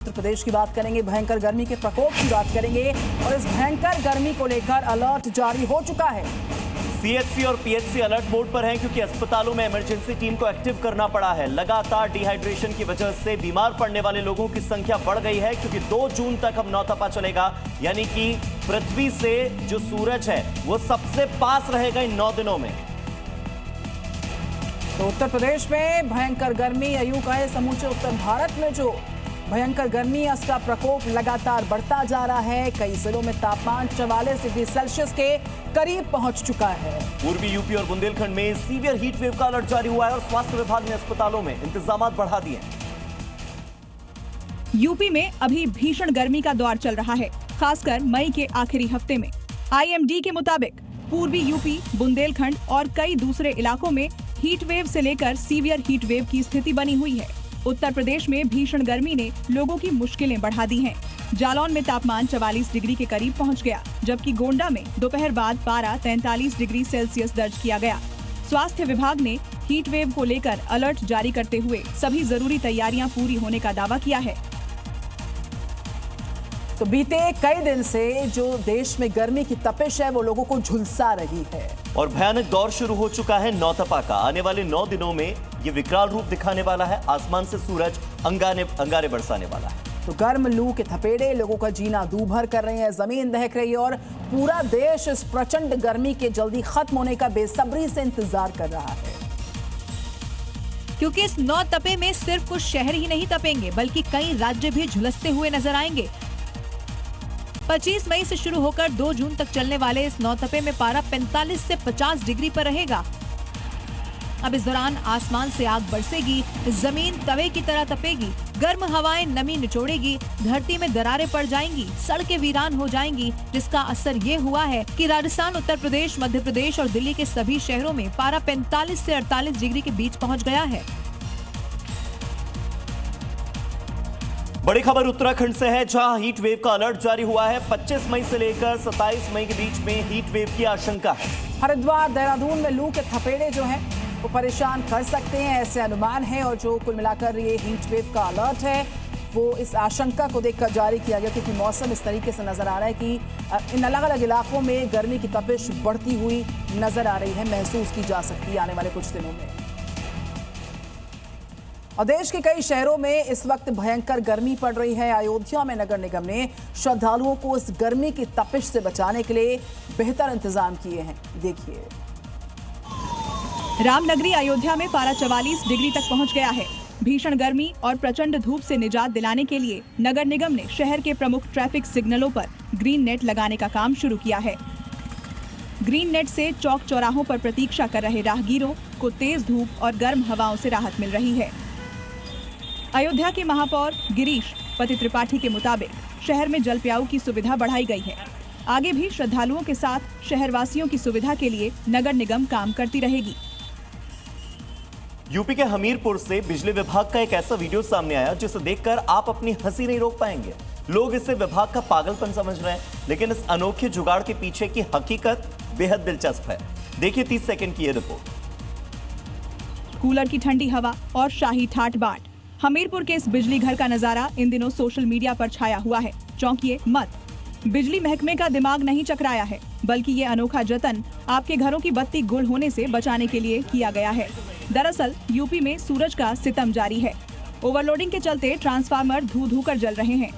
उत्तर प्रदेश की बात करेंगे, भयंकर गर्मी के प्रकोप की बात करेंगे और इस भयंकर गर्मी को लेकर अलर्ट जारी हो चुका है। सीएचसी और पीएचसी अलर्ट मोड पर हैं क्योंकि अस्पतालों में इमरजेंसी टीम को एक्टिव करना पड़ा है। लगातार डिहाइड्रेशन की वजह से बीमार पड़ने वाले लोगों की संख्या बढ़ गई है क्योंकि 2 जून तक अब नौतपा चलेगा, यानी कि पृथ्वी से जो सूरज है वो सबसे पास रहेगा इन 9 दिनों में। तो उत्तर प्रदेश में भयंकर गर्मी, यूं कहे समूचे उत्तर भारत में जो भयंकर गर्मी है उसका प्रकोप लगातार बढ़ता जा रहा है। कई जिलों में तापमान 44 डिग्री सेल्सियस के करीब पहुंच चुका है। पूर्वी यूपी और बुंदेलखंड में सीवियर हीट वेव का अलर्ट जारी हुआ है और स्वास्थ्य विभाग ने अस्पतालों में इंतजाम बढ़ा दिए हैं। यूपी में अभी भीषण गर्मी का दौर चल रहा है, खासकर मई के आखिरी हफ्ते में। IMD के मुताबिक पूर्वी यूपी, बुंदेलखंड और कई दूसरे इलाकों में हीट वेव से लेकर सीवियर हीट वेव की स्थिति बनी हुई है। उत्तर प्रदेश में भीषण गर्मी ने लोगों की मुश्किलें बढ़ा दी हैं। जालौन में तापमान 44 डिग्री के करीब पहुंच गया, जबकि गोंडा में दोपहर बाद पारा 43 डिग्री सेल्सियस दर्ज किया गया। स्वास्थ्य विभाग ने हीट वेव को लेकर अलर्ट जारी करते हुए सभी जरूरी तैयारियां पूरी होने का दावा किया है। तो बीते कई दिन से जो देश में गर्मी की तपिश है वो लोगों को झुलसा रही है और भयानक दौर शुरू हो चुका है नौतपा का। आने वाले 9 दिनों में ये विकराल रूप दिखाने वाला है। आसमान से सूरज अंगारे बरसाने वाला है। तो गर्म लू के थपेड़े लोगों का जीना दूभर कर रहे हैं, जमीन दहक रही है और पूरा देश इस प्रचंड गर्मी के जल्दी खत्म होने का बेसब्री से इंतजार कर रहा है। क्योंकि इस नौतपे में सिर्फ कुछ शहर ही नहीं तपेंगे, बल्कि कई राज्य भी झुलसते हुए नजर आएंगे। 25 मई से शुरू होकर 2 जून तक चलने वाले इस नौतपे में पारा 45 से 50 डिग्री पर रहेगा। अब इस दौरान आसमान से आग बरसेगी, जमीन तवे की तरह तपेगी, गर्म हवाएं नमी निचोड़ेगी, धरती में दरारें पड़ जाएंगी, सड़कें वीरान हो जाएंगी, जिसका असर ये हुआ है कि राजस्थान, उत्तर प्रदेश, मध्य प्रदेश और दिल्ली के सभी शहरों में पारा 45 से 48 डिग्री के बीच पहुंच गया है। बड़ी खबर उत्तराखंड से है, जहां हीट वेव का अलर्ट जारी हुआ है। 25 मई से लेकर 27 मई के बीच में हीट वेव की आशंका है। हरिद्वार, देहरादून में लू के थपेड़े जो हैं वो परेशान कर सकते हैं, ऐसे अनुमान है। और जो कुल मिलाकर ये हीट वेव का अलर्ट है वो इस आशंका को देखकर जारी किया गया क्योंकि मौसम इस तरीके से नजर आ रहा है कि इन अलग अलग इलाकों में गर्मी की तपिश बढ़ती हुई नजर आ रही है, महसूस की जा सकती है आने वाले कुछ दिनों में। और देश के कई शहरों में इस वक्त भयंकर गर्मी पड़ रही है। अयोध्या में नगर निगम ने श्रद्धालुओं को इस गर्मी की तपिश से बचाने के लिए बेहतर इंतजाम किए हैं। देखिए, रामनगरी अयोध्या में पारा 44 डिग्री तक पहुंच गया है। भीषण गर्मी और प्रचंड धूप से निजात दिलाने के लिए नगर निगम ने शहर के प्रमुख ट्रैफिक सिग्नलों पर ग्रीन नेट लगाने का काम शुरू किया है। ग्रीन नेट से चौक चौराहों पर प्रतीक्षा कर रहे राहगीरों को तेज धूप और गर्म हवाओं से राहत मिल रही है। अयोध्या के महापौर गिरीश पति त्रिपाठी के मुताबिक शहर में जल प्याऊ की सुविधा बढ़ाई गई है। आगे भी श्रद्धालुओं के साथ शहरवासियों की सुविधा के लिए नगर निगम काम करती रहेगी। यूपी के हमीरपुर से बिजली विभाग का एक ऐसा वीडियो सामने आया जिसे देखकर आप अपनी हंसी नहीं रोक पाएंगे। लोग इसे विभाग का पागलपन समझ रहे हैं, लेकिन इस अनोखे जुगाड़ के पीछे की हकीकत बेहद दिलचस्प है। देखिए 30 सेकंड की ये रिपोर्ट। कूलर की ठंडी हवा और शाही ठाट बाट, हमीरपुर के इस बिजली घर का नजारा इन दिनों सोशल मीडिया पर छाया हुआ है। चौंकिए मत, बिजली महकमे का दिमाग नहीं चकराया है, बल्कि ये अनोखा जतन आपके घरों की बत्ती गुल होने से बचाने के लिए किया गया है। दरअसल यूपी में सूरज का सितम जारी है। ओवरलोडिंग के चलते ट्रांसफार्मर धू कर जल रहे हैं।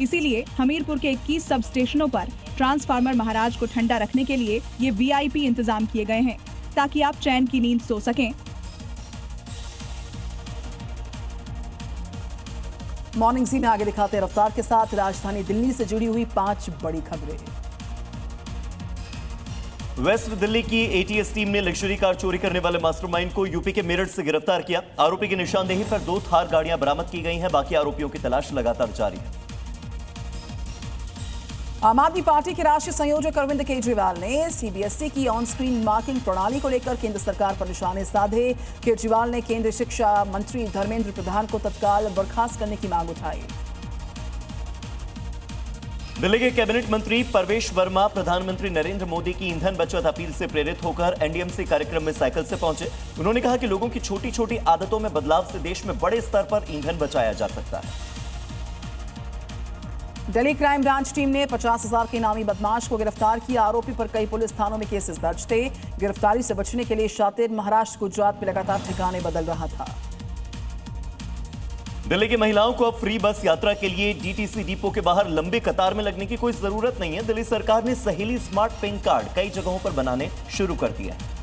इसीलिए हमीरपुर के 21 सब स्टेशनों पर ट्रांसफार्मर महाराज को ठंडा रखने के लिए ये VIP इंतजाम किए गए हैं, ताकि आप चैन की नींद सो सकें। मॉर्निंग सी में आगे दिखाते हैं रफ्तार के साथ राजधानी दिल्ली से जुड़ी हुई 5 बड़ी खबरें। वेस्ट दिल्ली की ATS टीम ने लग्जरी कार चोरी करने वाले मास्टरमाइंड को यूपी के मेरठ से गिरफ्तार किया। आरोपी की निशानदेही पर 2 थार गाड़ियां बरामद की गई हैं। बाकी आरोपियों की तलाश लगातार जारी है। आम आदमी पार्टी के राष्ट्रीय संयोजक अरविंद केजरीवाल ने CBSE की ऑन स्क्रीन मार्किंग प्रणाली को लेकर केंद्र सरकार पर निशाने साधे। केजरीवाल ने केंद्रीय शिक्षा मंत्री धर्मेंद्र प्रधान को तत्काल बर्खास्त करने की मांग उठाई। दिल्ली के कैबिनेट मंत्री परवेश वर्मा प्रधानमंत्री नरेंद्र मोदी की ईंधन बचत अपील से प्रेरित होकर NDMC कार्यक्रम में साइकिल से पहुंचे। उन्होंने कहा कि लोगों की छोटी छोटी आदतों में बदलाव से देश में बड़े स्तर पर ईंधन बचाया जा सकता है। दिल्ली क्राइम ब्रांच टीम ने 50,000 के इनामी बदमाश को गिरफ्तार किया। आरोपी पर कई पुलिस थानों में केसेस दर्ज थे। गिरफ्तारी से बचने के लिए शातिर महाराष्ट्र गुजरात में लगातार ठिकाने बदल रहा था। दिल्ली की महिलाओं को अब फ्री बस यात्रा के लिए डीटीसी डिपो के बाहर लंबी कतार में लगने की कोई जरूरत नहीं है। दिल्ली सरकार ने सहेली स्मार्ट पिंक कार्ड कई जगहों पर बनाने शुरू कर दिया है।